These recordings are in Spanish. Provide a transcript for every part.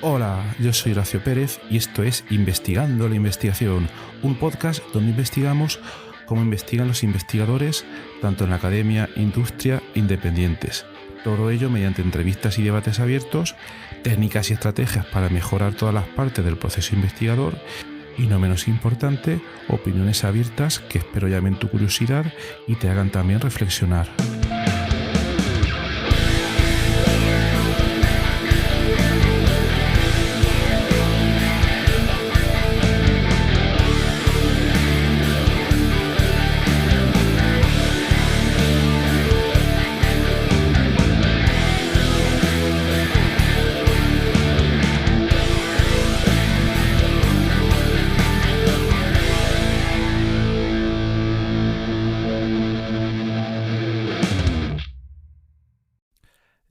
Hola, yo soy Horacio Pérez y esto es Investigando la Investigación, un podcast donde investigamos cómo investigan los investigadores, tanto en la academia, industria, independientes. Todo ello mediante entrevistas y debates abiertos, técnicas y estrategias para mejorar todas las partes del proceso investigador y, no menos importante, opiniones abiertas que espero llamen tu curiosidad y te hagan también reflexionar.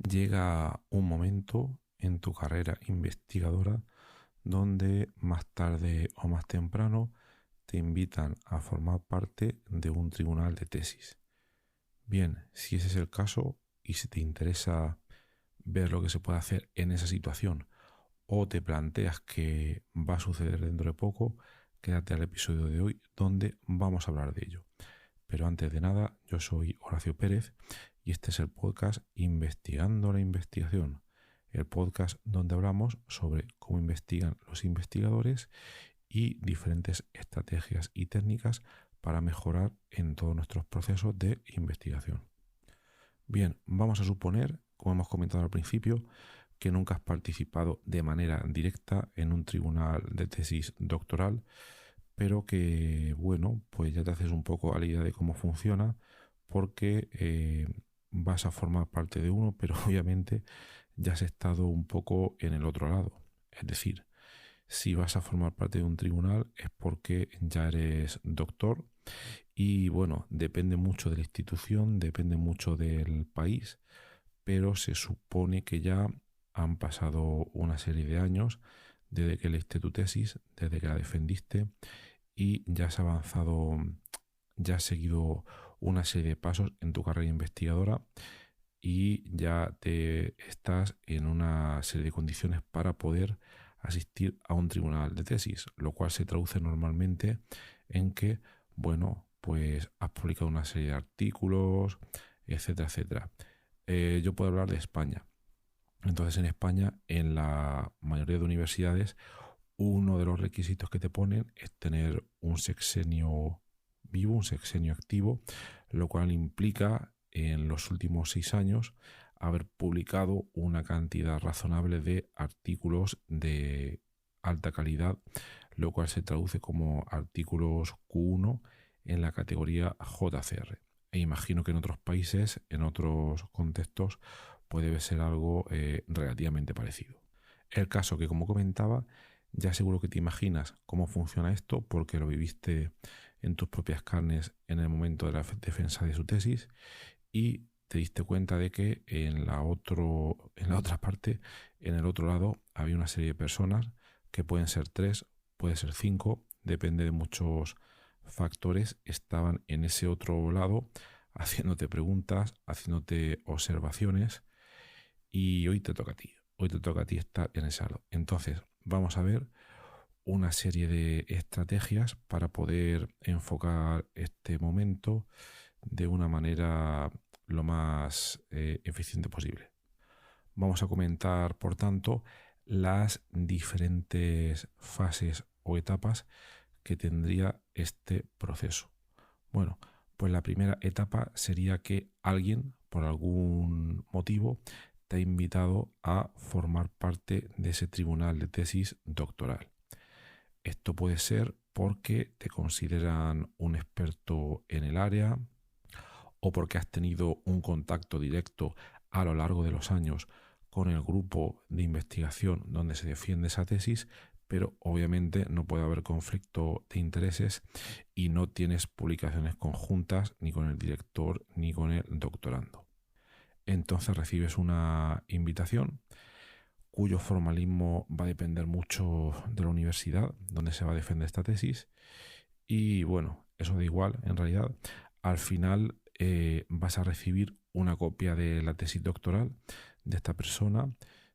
Llega un momento en tu carrera investigadora donde más tarde o más temprano te invitan a formar parte de un tribunal de tesis. Bien, si ese es el caso y si te interesa ver lo que se puede hacer en esa situación o te planteas que va a suceder dentro de poco, quédate al episodio de hoy donde vamos a hablar de ello. Pero antes de nada, yo soy Horacio Pérez y este es el podcast Investigando la Investigación, el podcast donde hablamos sobre cómo investigan los investigadores y diferentes estrategias y técnicas para mejorar en todos nuestros procesos de investigación. Bien, vamos a suponer, como hemos comentado al principio, que nunca has participado de manera directa en un tribunal de tesis doctoral, pero que, bueno, pues ya te haces un poco a la idea de cómo funciona, porque vas a formar parte de uno, pero obviamente ya has estado un poco en el otro lado. Es decir, si vas a formar parte de un tribunal es porque ya eres doctor y, bueno, depende mucho de la institución, depende mucho del país, pero se supone que ya han pasado una serie de años desde que leíste tu tesis, desde que la defendiste y ya has avanzado, ya has seguido una serie de pasos en tu carrera investigadora y ya te estás en una serie de condiciones para poder asistir a un tribunal de tesis, lo cual se traduce normalmente en que, bueno, pues has publicado una serie de artículos, etcétera, etcétera. Yo puedo hablar de España. Entonces, en España, en la mayoría de universidades, uno de los requisitos que te ponen es tener un sexenio vivo, un sexenio activo, lo cual implica en los últimos 6 años haber publicado una cantidad razonable de artículos de alta calidad, lo cual se traduce como artículos Q1 en la categoría JCR. E imagino que en otros países, en otros contextos, puede ser algo relativamente parecido. El caso que, como comentaba, ya seguro que te imaginas cómo funciona esto porque lo viviste en tus propias carnes en el momento de la defensa de su tesis y te diste cuenta de que en la otra parte, en el otro lado, había una serie de personas que pueden ser 3, puede ser 5, depende de muchos factores, estaban en ese otro lado haciéndote preguntas, haciéndote observaciones y hoy te toca a ti. Hoy te toca a ti estar en ese lado. Entonces, vamos a ver una serie de estrategias para poder enfocar este momento de una manera lo más eficiente posible. Vamos a comentar, por tanto, las diferentes fases o etapas que tendría este proceso. Bueno, pues la primera etapa sería que alguien, por algún motivo, te ha invitado a formar parte de ese tribunal de tesis doctoral. Esto puede ser porque te consideran un experto en el área o porque has tenido un contacto directo a lo largo de los años con el grupo de investigación donde se defiende esa tesis, pero obviamente no puede haber conflicto de intereses y no tienes publicaciones conjuntas ni con el director ni con el doctorando. Entonces recibes una invitación cuyo formalismo va a depender mucho de la universidad donde se va a defender esta tesis y, bueno, eso da igual en realidad. Al final vas a recibir una copia de la tesis doctoral de esta persona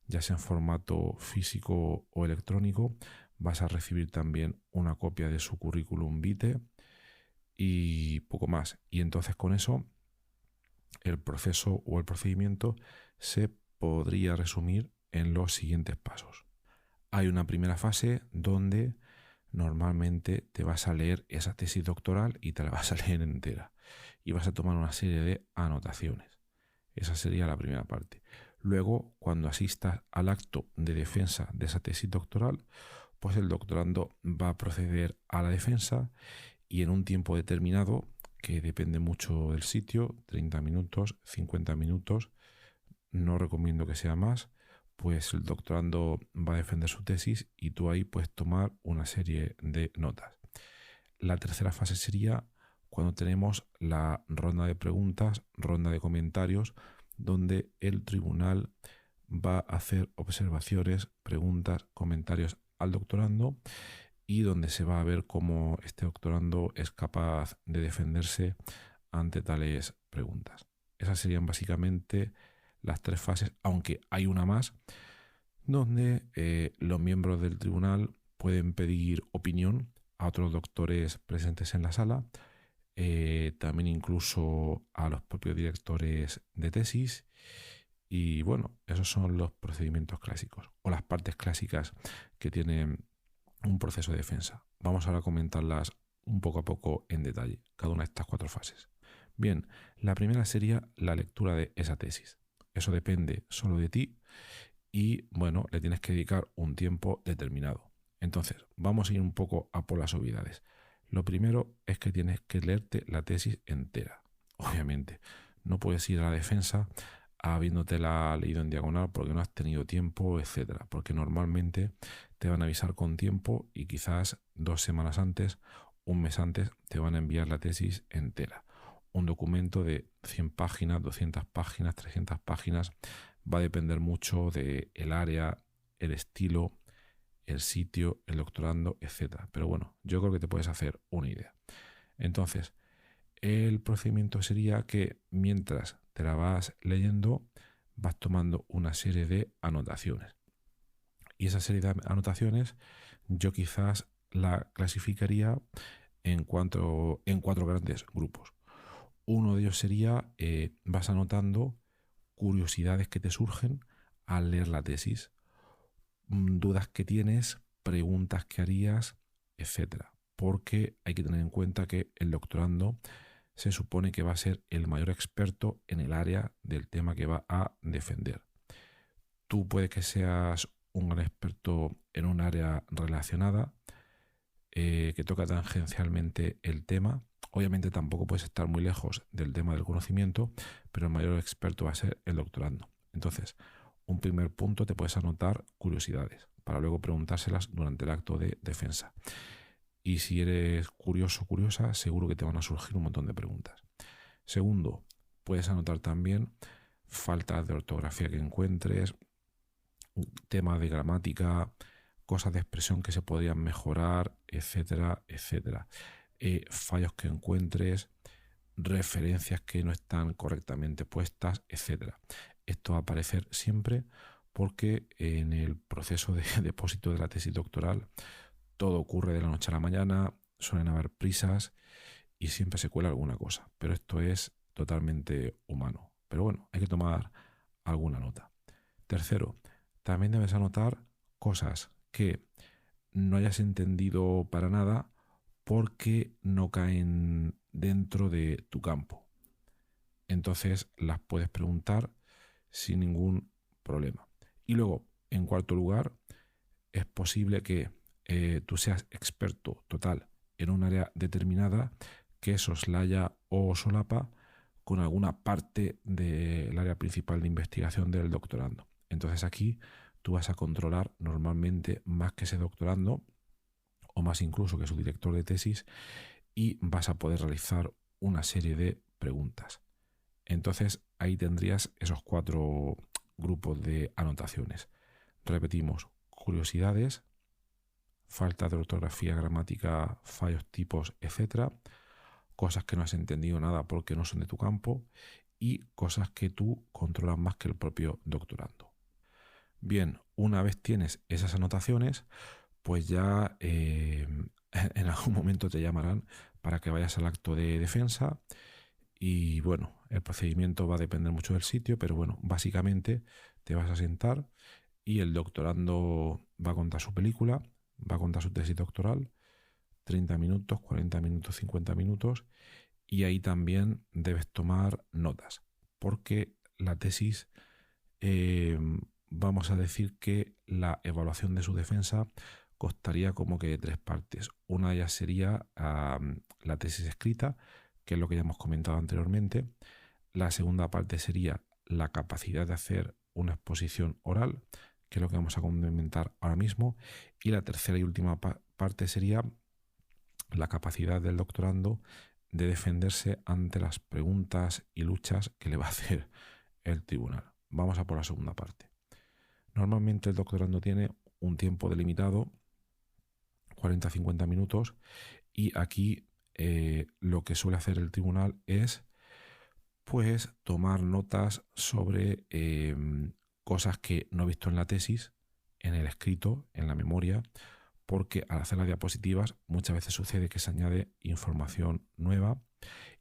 ya sea en formato físico o electrónico. Vas a recibir también una copia de su currículum vitae y poco más. Y entonces con eso el proceso o el procedimiento se podría resumir en los siguientes pasos. Hay una primera fase donde normalmente te vas a leer esa tesis doctoral y te la vas a leer entera y vas a tomar una serie de anotaciones. Esa sería la primera parte. Luego, cuando asistas al acto de defensa de esa tesis doctoral, pues el doctorando va a proceder a la defensa y en un tiempo determinado, que depende mucho del sitio, 30 minutos, 50 minutos, no recomiendo que sea más, pues el doctorando va a defender su tesis y tú ahí puedes tomar una serie de notas. La tercera fase sería cuando tenemos la ronda de preguntas, ronda de comentarios, donde el tribunal va a hacer observaciones, preguntas, comentarios al doctorando y donde se va a ver cómo este doctorando es capaz de defenderse ante tales preguntas. Esas serían básicamente las tres fases, aunque hay una más, donde los miembros del tribunal pueden pedir opinión a otros doctores presentes en la sala, también incluso a los propios directores de tesis. Y bueno, esos son los procedimientos clásicos o las partes clásicas que tienen un proceso de defensa. Vamos ahora a comentarlas un poco a poco en detalle, cada una de estas cuatro fases. Bien, la primera sería la lectura de esa tesis. Eso depende solo de ti y, bueno, le tienes que dedicar un tiempo determinado. Entonces, vamos a ir un poco a por las obviedades. Lo primero es que tienes que leerte la tesis entera. Obviamente, no puedes ir a la defensa habiéndotela leído en diagonal porque no has tenido tiempo, etcétera. Porque normalmente te van a avisar con tiempo y quizás 2 semanas antes, un mes antes, te van a enviar la tesis entera. Un documento de 100 páginas, 200 páginas, 300 páginas. Va a depender mucho del área, el estilo, el sitio, el doctorando, etcétera. Pero bueno, yo creo que te puedes hacer una idea. Entonces, el procedimiento sería que mientras te la vas leyendo, vas tomando una serie de anotaciones. Y esa serie de anotaciones yo quizás la clasificaría en cuatro grandes grupos. Uno de ellos sería, vas anotando curiosidades que te surgen al leer la tesis, dudas que tienes, preguntas que harías, etcétera. Porque hay que tener en cuenta que el doctorando se supone que va a ser el mayor experto en el área del tema que va a defender. Tú puede que seas un gran experto en un área relacionada, que toca tangencialmente el tema. Obviamente tampoco puedes estar muy lejos del tema del conocimiento, pero el mayor experto va a ser el doctorando. Entonces, un primer punto, te puedes anotar curiosidades para luego preguntárselas durante el acto de defensa. Y si eres curioso o curiosa, seguro que te van a surgir un montón de preguntas. Segundo, puedes anotar también faltas de ortografía que encuentres, temas de gramática, cosas de expresión que se podrían mejorar, etcétera, etcétera. Fallos que encuentres, referencias que no están correctamente puestas, etcétera. Esto va a aparecer siempre porque en el proceso de depósito de la tesis doctoral todo ocurre de la noche a la mañana, suelen haber prisas y siempre se cuela alguna cosa. Pero esto es totalmente humano. Pero bueno, hay que tomar alguna nota. Tercero, también debes anotar cosas que no hayas entendido para nada porque no caen dentro de tu campo. Entonces las puedes preguntar sin ningún problema. Y luego, en cuarto lugar, es posible que tú seas experto total en un área determinada que soslaya o solapa con alguna parte del área principal de investigación del doctorando. Entonces aquí tú vas a controlar normalmente más que ese doctorando o más incluso que su director de tesis y vas a poder realizar una serie de preguntas. Entonces ahí tendrías esos 4 grupos de anotaciones. Repetimos, curiosidades, falta de ortografía, gramática, fallos, tipos, etcétera, cosas que no has entendido nada porque no son de tu campo y cosas que tú controlas más que el propio doctorando. Bien, una vez tienes esas anotaciones, pues ya en algún momento te llamarán para que vayas al acto de defensa y bueno, el procedimiento va a depender mucho del sitio, pero bueno, básicamente te vas a sentar y el doctorando va a contar su película, va a contar su tesis doctoral, 30 minutos, 40 minutos, 50 minutos, y ahí también debes tomar notas, porque la tesis, eh, vamos a decir que la evaluación de su defensa constaría como que de tres partes. Una de ellas sería la tesis escrita, que es lo que ya hemos comentado anteriormente. La segunda parte sería la capacidad de hacer una exposición oral, que es lo que vamos a comentar ahora mismo. Y la tercera y última parte sería la capacidad del doctorando de defenderse ante las preguntas y luchas que le va a hacer el tribunal. Vamos a por la segunda parte. Normalmente el doctorando tiene un tiempo delimitado, 40-50 minutos, y aquí lo que suele hacer el tribunal es pues tomar notas sobre cosas que no he visto en la tesis, en el escrito, en la memoria, porque al hacer las diapositivas muchas veces sucede que se añade información nueva,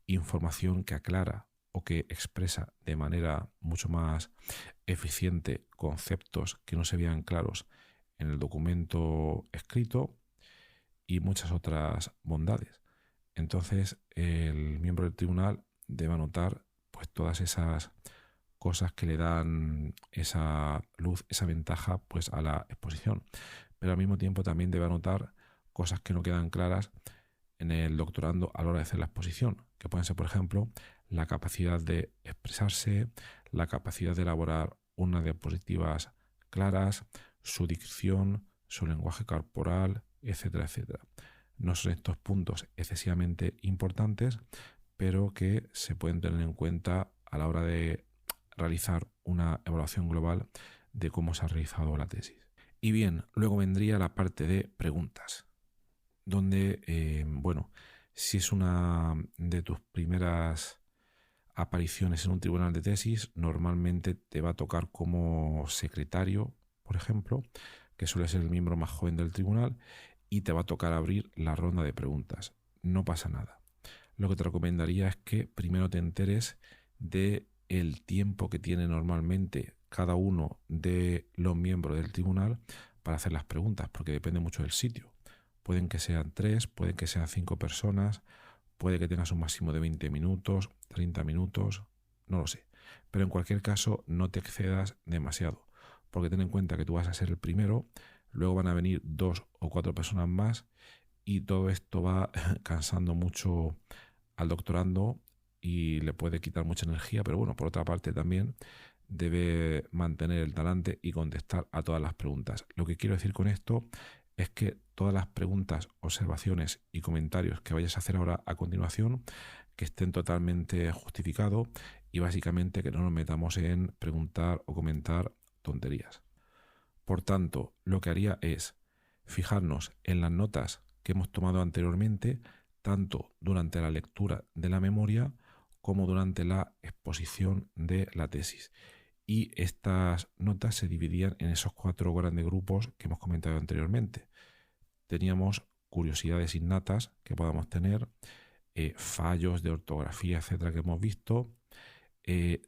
información que aclara o que expresa de manera mucho más eficiente conceptos que no se veían claros en el documento escrito y muchas otras bondades. Entonces el miembro del tribunal debe anotar pues todas esas cosas que le dan esa luz, esa ventaja pues a la exposición. Pero al mismo tiempo también debe anotar cosas que no quedan claras en el doctorando a la hora de hacer la exposición, que pueden ser, por ejemplo, la capacidad de expresarse, la capacidad de elaborar unas diapositivas claras, su dicción, su lenguaje corporal, etcétera, etcétera. No son estos puntos excesivamente importantes, pero que se pueden tener en cuenta a la hora de realizar una evaluación global de cómo se ha realizado la tesis. Y bien, luego vendría la parte de preguntas, donde, bueno, si es una de tus primeras apariciones en un tribunal de tesis, normalmente te va a tocar como secretario, por ejemplo, que suele ser el miembro más joven del tribunal, y te va a tocar abrir la ronda de preguntas. No pasa nada. Lo que te recomendaría es que primero te enteres de el tiempo que tiene normalmente cada uno de los miembros del tribunal para hacer las preguntas, porque depende mucho del sitio. Pueden que sean 3, pueden que sean 5 personas, puede que tengas un máximo de 20 minutos, 30 minutos, no lo sé. Pero en cualquier caso, no te excedas demasiado, porque ten en cuenta que tú vas a ser el primero, luego van a venir 2 o 4 personas más y todo esto va cansando mucho al doctorando y le puede quitar mucha energía, pero bueno, por otra parte también debe mantener el talante y contestar a todas las preguntas. Lo que quiero decir con esto es que todas las preguntas, observaciones y comentarios que vayas a hacer ahora a continuación, que estén totalmente justificados y básicamente que no nos metamos en preguntar o comentar tonterías. Por tanto, lo que haría es fijarnos en las notas que hemos tomado anteriormente, tanto durante la lectura de la memoria como durante la exposición de la tesis. Y estas notas se dividían en esos 4 grandes grupos que hemos comentado anteriormente. Teníamos curiosidades innatas que podamos tener, fallos de ortografía, etcétera, que hemos visto,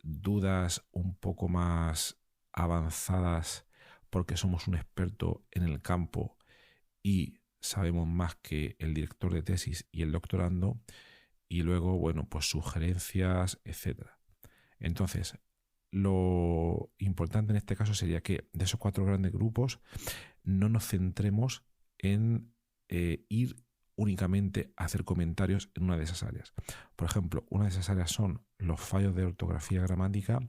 dudas un poco más avanzadas porque somos un experto en el campo y sabemos más que el director de tesis y el doctorando, y luego, bueno, pues sugerencias, etcétera. Entonces, lo importante en este caso sería que de esos 4 grandes grupos no nos centremos en ir únicamente a hacer comentarios en una de esas áreas. Por ejemplo, una de esas áreas son los fallos de ortografía gramática.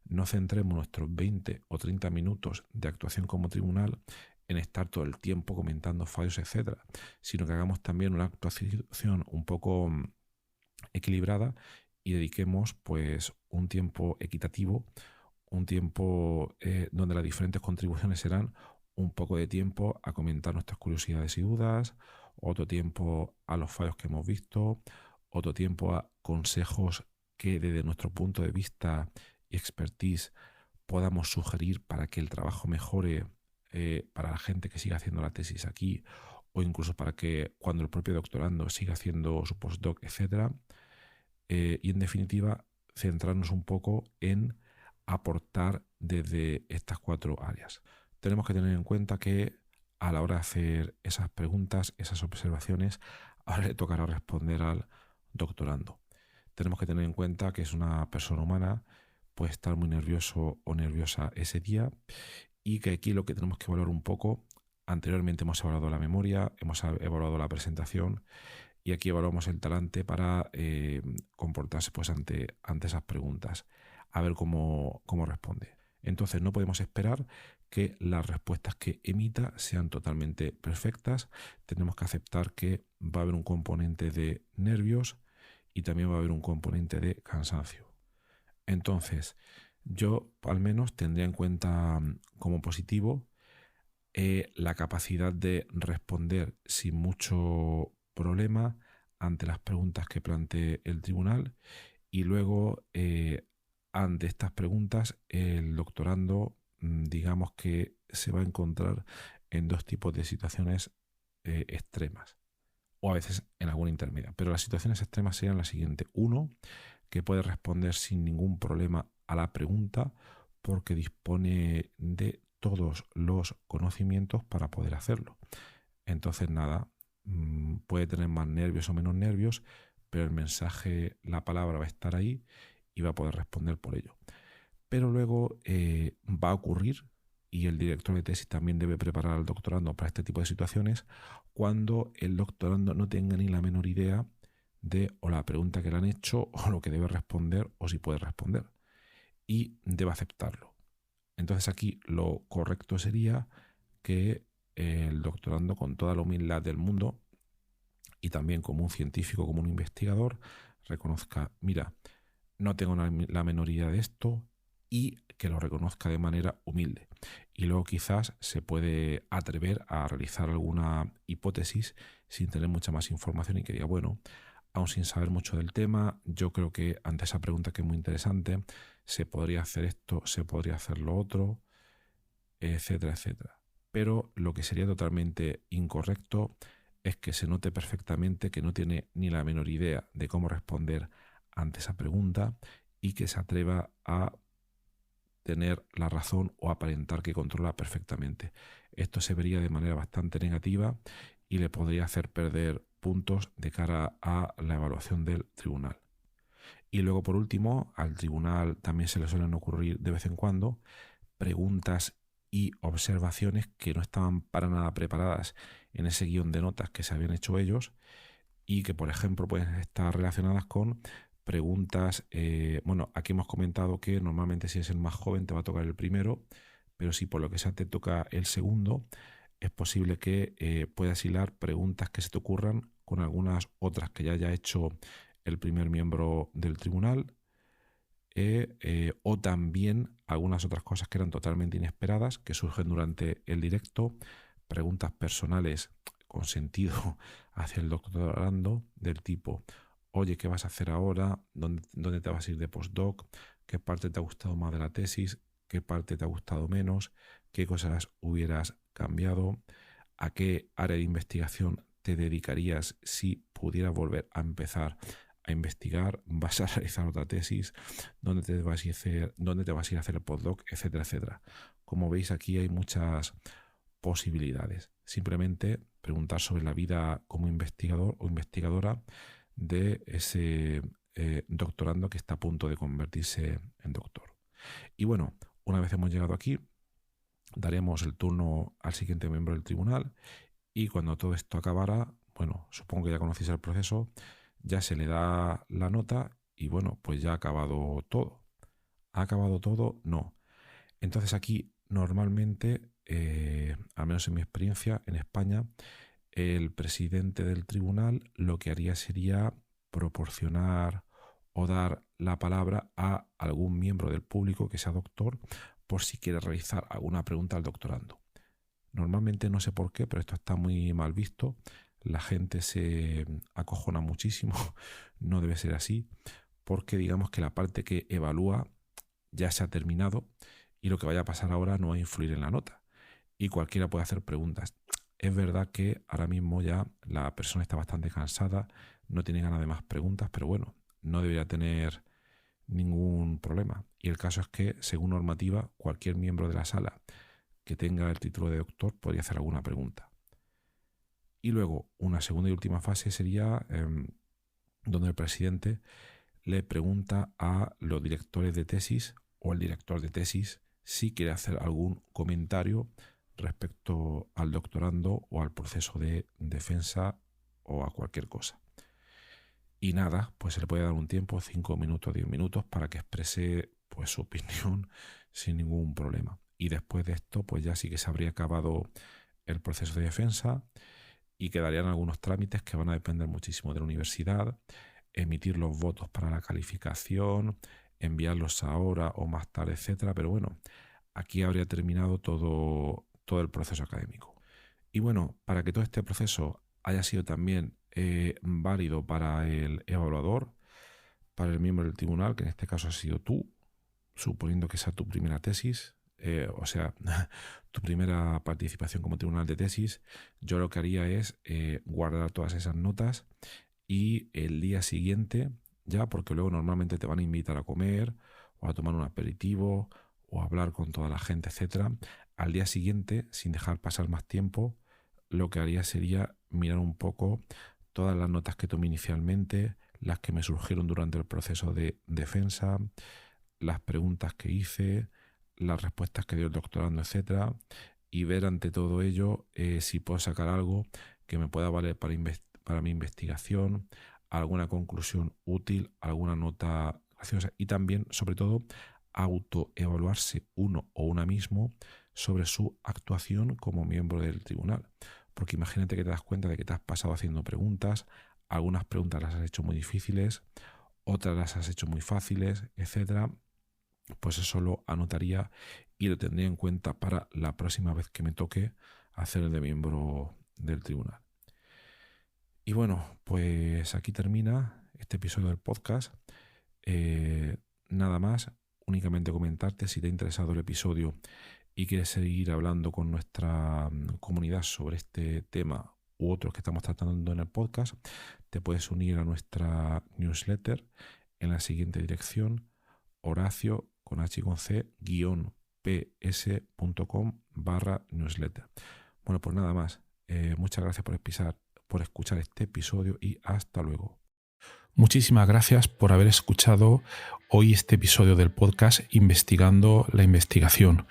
No centremos nuestros 20 o 30 minutos de actuación como tribunal en estar todo el tiempo comentando fallos, etcétera, sino que hagamos también una actuación un poco equilibrada y dediquemos pues un tiempo equitativo, un tiempo donde las diferentes contribuciones serán un poco de tiempo a comentar nuestras curiosidades y dudas, otro tiempo a los fallos que hemos visto, otro tiempo a consejos que desde nuestro punto de vista y expertise podamos sugerir para que el trabajo mejore para la gente que siga haciendo la tesis aquí, o incluso para que cuando el propio doctorando siga haciendo su postdoc, etc. Y en definitiva, centrarnos un poco en aportar desde estas 4 áreas. Tenemos que tener en cuenta que a la hora de hacer esas preguntas, esas observaciones, ahora le tocará responder al doctorando. Tenemos que tener en cuenta que es una persona humana, puede estar muy nervioso o nerviosa ese día, y que aquí lo que tenemos que evaluar un poco, anteriormente hemos evaluado la memoria, hemos evaluado la presentación, y aquí evaluamos el talante para comportarse pues, ante esas preguntas, a ver cómo responde. Entonces no podemos esperar que las respuestas que emita sean totalmente perfectas. Tenemos que aceptar que va a haber un componente de nervios y también va a haber un componente de cansancio. Entonces, yo al menos tendría en cuenta como positivo la capacidad de responder sin mucho problema ante las preguntas que plantee el tribunal, y luego ante estas preguntas el doctorando digamos que se va a encontrar en 2 tipos de situaciones extremas, o a veces en alguna intermedia, pero las situaciones extremas serían las siguientes. Uno, que puede responder sin ningún problema a la pregunta porque dispone de todos los conocimientos para poder hacerlo. Entonces nada, puede tener más nervios o menos nervios, pero el mensaje, la palabra va a estar ahí y va a poder responder por ello. Pero luego va a ocurrir, y el director de tesis también debe preparar al doctorando para este tipo de situaciones, cuando el doctorando no tenga ni la menor idea de o la pregunta que le han hecho o lo que debe responder o si puede responder, y debe aceptarlo. Entonces aquí lo correcto sería que el doctorando, con toda la humildad del mundo y también como un científico, como un investigador, reconozca, mira, no tengo la menor idea de esto, y que lo reconozca de manera humilde. Y luego quizás se puede atrever a realizar alguna hipótesis sin tener mucha más información y que diga, bueno, aún sin saber mucho del tema, yo creo que ante esa pregunta, que es muy interesante, se podría hacer esto, se podría hacer lo otro, etcétera, etcétera. Pero lo que sería totalmente incorrecto es que se note perfectamente que no tiene ni la menor idea de cómo responder ante esa pregunta y que se atreva a tener la razón o aparentar que controla perfectamente. Esto se vería de manera bastante negativa y le podría hacer perder puntos de cara a la evaluación del tribunal. Y luego, por último, al tribunal también se le suelen ocurrir de vez en cuando preguntas y observaciones que no estaban para nada preparadas en ese guión de notas que se habían hecho ellos, y que, por ejemplo, pueden estar relacionadas con preguntas. Bueno, aquí hemos comentado que normalmente si es el más joven te va a tocar el primero, pero si por lo que sea te toca el segundo, es posible que puedas hilar preguntas que se te ocurran con algunas otras que ya haya hecho el primer miembro del tribunal, o también algunas otras cosas que eran totalmente inesperadas, que surgen durante el directo, preguntas personales con sentido hacia el doctorando, del tipo, oye, ¿qué vas a hacer ahora? ¿Dónde te vas a ir de postdoc? ¿Qué parte te ha gustado más de la tesis? ¿Qué parte te ha gustado menos? ¿Qué cosas hubieras cambiado? ¿A qué área de investigación te dedicarías si pudieras volver a empezar a investigar? ¿Vas a realizar otra tesis? ¿Dónde te vas a ir a hacer el postdoc? Etcétera, etcétera. Como veis, aquí hay muchas posibilidades. Simplemente preguntar sobre la vida como investigador o investigadora de ese doctorando que está a punto de convertirse en doctor. Y bueno, una vez hemos llegado aquí, daremos el turno al siguiente miembro del tribunal, y cuando todo esto acabara, bueno, supongo que ya conocéis el proceso, ya se le da la nota y bueno, pues ya ha acabado todo. ¿Ha acabado todo? No. Entonces aquí normalmente, al menos en mi experiencia en España, el presidente del tribunal lo que haría sería proporcionar o dar la palabra a algún miembro del público que sea doctor por si quiere realizar alguna pregunta al doctorando. Normalmente, no sé por qué, pero esto está muy mal visto. La gente se acojona muchísimo. No debe ser así, porque digamos que la parte que evalúa ya se ha terminado y lo que vaya a pasar ahora no va a influir en la nota. Y cualquiera puede hacer preguntas. Es verdad que ahora mismo ya la persona está bastante cansada, no tiene ganas de más preguntas, pero bueno, no debería tener ningún problema. Y el caso es que, según normativa, cualquier miembro de la sala que tenga el título de doctor podría hacer alguna pregunta. Y luego, una segunda y última fase sería donde el presidente le pregunta a los directores de tesis o el director de tesis si quiere hacer algún comentario respecto al doctorando o al proceso de defensa o a cualquier cosa. Y nada, pues se le puede dar un tiempo, 5 minutos, 10 minutos, para que exprese pues su opinión sin ningún problema. Y después de esto, pues ya sí que se habría acabado el proceso de defensa y quedarían algunos trámites que van a depender muchísimo de la universidad, emitir los votos para la calificación, enviarlos ahora o más tarde, etcétera. Pero bueno, aquí habría terminado todo el proceso académico. Y bueno, para que todo este proceso haya sido también válido para el evaluador, para el miembro del tribunal, que en este caso has sido tú, suponiendo que sea tu primera tesis, o sea, tu primera participación como tribunal de tesis, yo lo que haría es guardar todas esas notas y el día siguiente, ya, porque luego normalmente te van a invitar a comer o a tomar un aperitivo o a hablar con toda la gente, etcétera. Al día siguiente, sin dejar pasar más tiempo, lo que haría sería mirar un poco todas las notas que tomé inicialmente, las que me surgieron durante el proceso de defensa, las preguntas que hice, las respuestas que dio el doctorando, etcétera, y ver ante todo ello si puedo sacar algo que me pueda valer para mi investigación, alguna conclusión útil, alguna nota graciosa y también, sobre todo, autoevaluarse uno o una mismo sobre su actuación como miembro del tribunal. Porque imagínate que te das cuenta de que te has pasado haciendo preguntas, algunas preguntas las has hecho muy difíciles, otras las has hecho muy fáciles, etcétera. Pues eso lo anotaría y lo tendría en cuenta para la próxima vez que me toque hacer el de miembro del tribunal. Y bueno, pues aquí termina este episodio del podcast. Nada más, únicamente comentarte si te ha interesado el episodio y quieres seguir hablando con nuestra comunidad sobre este tema u otros que estamos tratando en el podcast, te puedes unir a nuestra newsletter en la siguiente dirección: Horacio con H y con C ps.com/newsletter. Bueno, pues nada más. Muchas gracias por escuchar este episodio y hasta luego. Muchísimas gracias por haber escuchado hoy este episodio del podcast Investigando la Investigación,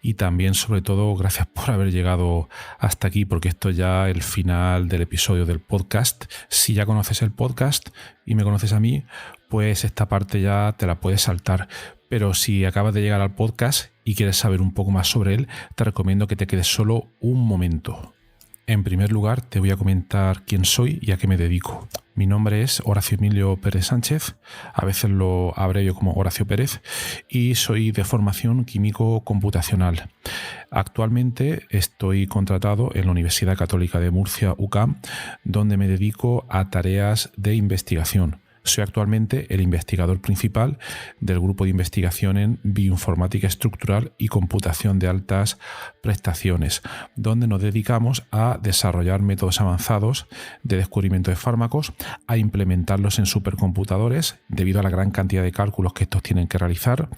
y también, sobre todo, gracias por haber llegado hasta aquí, porque esto es ya el final del episodio del podcast. Si ya conoces el podcast y me conoces a mí, pues esta parte ya te la puedes saltar. Pero si acabas de llegar al podcast y quieres saber un poco más sobre él, te recomiendo que te quedes solo un momento. En primer lugar, te voy a comentar quién soy y a qué me dedico. Mi nombre es Horacio Emilio Pérez Sánchez, a veces lo abrevio como Horacio Pérez, y soy de formación químico computacional. Actualmente estoy contratado en la Universidad Católica de Murcia, UCAM, donde me dedico a tareas de investigación. Soy actualmente el investigador principal del grupo de investigación en bioinformática estructural y computación de altas prestaciones, donde nos dedicamos a desarrollar métodos avanzados de descubrimiento de fármacos, a implementarlos en supercomputadores debido a la gran cantidad de cálculos que estos tienen que realizar,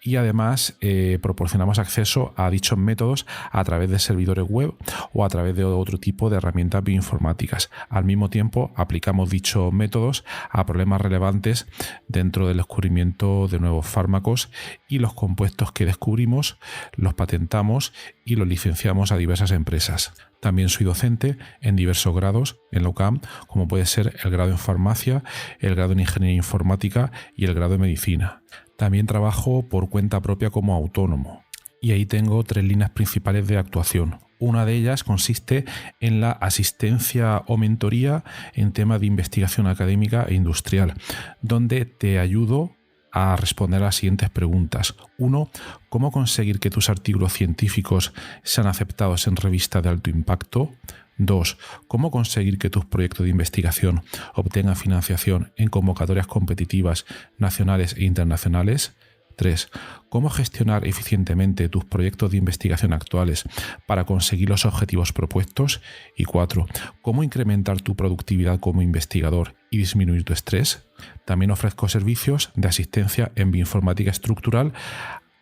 y además proporcionamos acceso a dichos métodos a través de servidores web o a través de otro tipo de herramientas bioinformáticas. Al mismo tiempo, aplicamos dichos métodos a problemas relevantes dentro del descubrimiento de nuevos fármacos, y los compuestos que descubrimos los patentamos y los licenciamos a diversas empresas. También soy docente en diversos grados en la UCAM, como puede ser el grado en farmacia, el grado en ingeniería informática y el grado en medicina. También trabajo por cuenta propia como autónomo, y ahí tengo 3 líneas principales de actuación. Una de ellas consiste en la asistencia o mentoría en temas de investigación académica e industrial, donde te ayudo a responder a las siguientes preguntas. 1. ¿Cómo conseguir que tus artículos científicos sean aceptados en revistas de alto impacto? 2. ¿Cómo conseguir que tus proyectos de investigación obtengan financiación en convocatorias competitivas nacionales e internacionales? 3. Cómo gestionar eficientemente tus proyectos de investigación actuales para conseguir los objetivos propuestos. Y 4. Cómo incrementar tu productividad como investigador y disminuir tu estrés. También ofrezco servicios de asistencia en bioinformática estructural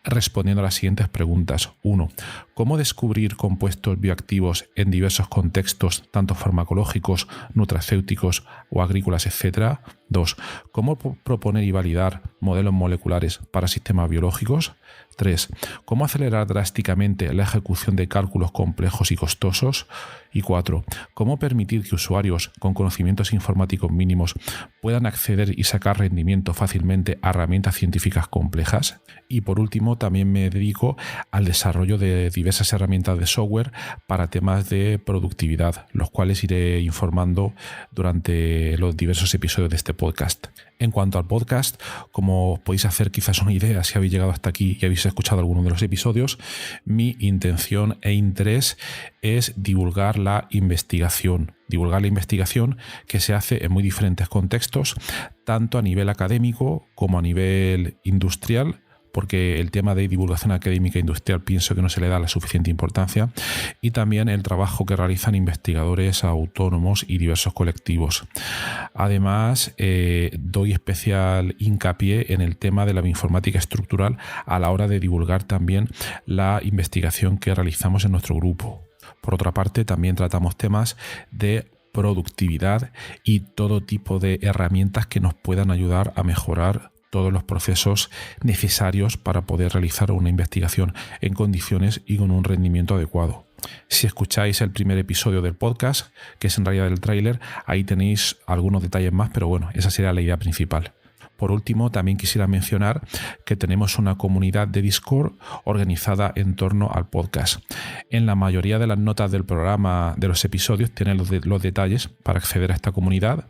respondiendo a las siguientes preguntas. 1. ¿Cómo descubrir compuestos bioactivos en diversos contextos, tanto farmacológicos, nutracéuticos o agrícolas, etc.? 2. ¿Cómo proponer y validar modelos moleculares para sistemas biológicos? 3. ¿Cómo acelerar drásticamente la ejecución de cálculos complejos y costosos? Y 4. ¿Cómo permitir que usuarios con conocimientos informáticos mínimos puedan acceder y sacar rendimiento fácilmente a herramientas científicas complejas? Y por último, también me dedico al desarrollo de diversas herramientas de software para temas de productividad, los cuales iré informando durante los diversos episodios de este podcast. En cuanto al podcast, como podéis hacer quizás una idea si habéis llegado hasta aquí y habéis escuchado alguno de los episodios, mi intención e interés es divulgar la investigación que se hace en muy diferentes contextos, tanto a nivel académico como a nivel industrial, porque el tema de divulgación académica e industrial pienso que no se le da la suficiente importancia, y también el trabajo que realizan investigadores autónomos y diversos colectivos. Además, doy especial hincapié en el tema de la bioinformática estructural a la hora de divulgar también la investigación que realizamos en nuestro grupo. Por otra parte, también tratamos temas de productividad y todo tipo de herramientas que nos puedan ayudar a mejorar todos los procesos necesarios para poder realizar una investigación en condiciones y con un rendimiento adecuado. Si escucháis el primer episodio del podcast, que es en realidad el tráiler, ahí tenéis algunos detalles más, pero bueno, esa sería la idea principal. Por último, también quisiera mencionar que tenemos una comunidad de Discord organizada en torno al podcast. En la mayoría de las notas del programa, de los episodios, tienen los detalles para acceder a esta comunidad.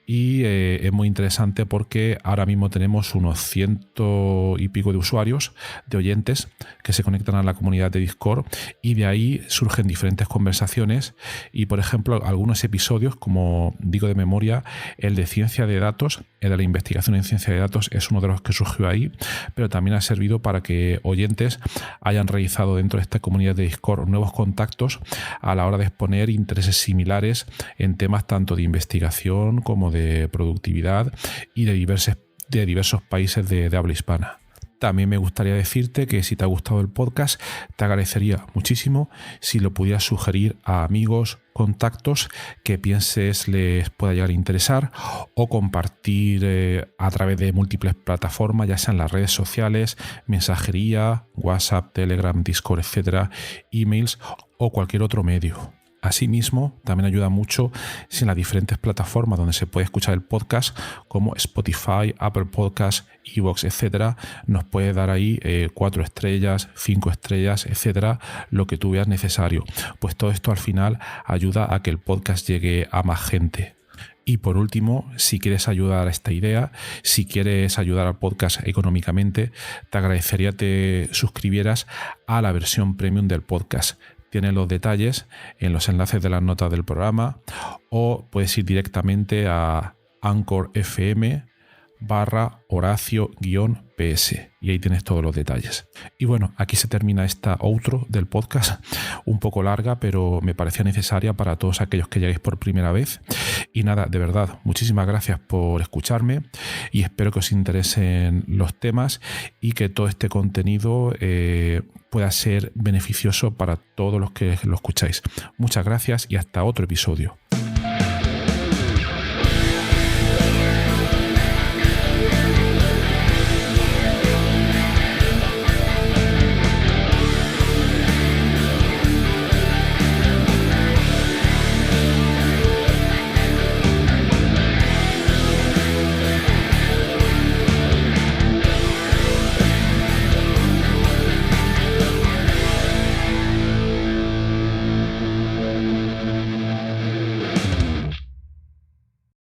Y es muy interesante porque ahora mismo tenemos unos 100 y pico de usuarios, de oyentes, que se conectan a la comunidad de Discord, y de ahí surgen diferentes conversaciones. Y, por ejemplo, algunos episodios, como digo de memoria, el de ciencia de datos, el de la investigación en ciencia de datos, es uno de los que surgió ahí, pero también ha servido para que oyentes hayan realizado dentro de esta comunidad de Discord nuevos contactos a la hora de exponer intereses similares en temas tanto de investigación como de productividad y de diversos países de habla hispana. También me gustaría decirte que si te ha gustado el podcast, te agradecería muchísimo si lo pudieras sugerir a amigos, contactos que pienses les pueda llegar a interesar, o compartir a través de múltiples plataformas, ya sean las redes sociales, mensajería, WhatsApp, Telegram, Discord, etcétera, emails o cualquier otro medio. Asimismo, también ayuda mucho si en las diferentes plataformas donde se puede escuchar el podcast, como Spotify, Apple Podcasts, iVoox, etcétera, nos puede dar ahí 4 estrellas, 5 estrellas, etcétera, lo que tú veas necesario. Pues todo esto al final ayuda a que el podcast llegue a más gente. Y por último, si quieres ayudar a esta idea, si quieres ayudar al podcast económicamente, te agradecería que te suscribieras a la versión premium del podcast. Tienes los detalles en los enlaces de las notas del programa, o puedes ir directamente a Anchor FM/Horacio-PS y ahí tienes todos los detalles. Y bueno, aquí se termina esta outro del podcast, un poco larga, pero me parecía necesaria para todos aquellos que lleguéis por primera vez. Y nada, de verdad, muchísimas gracias por escucharme y espero que os interesen los temas y que todo este contenido pueda ser beneficioso para todos los que lo escucháis. Muchas gracias y hasta otro episodio.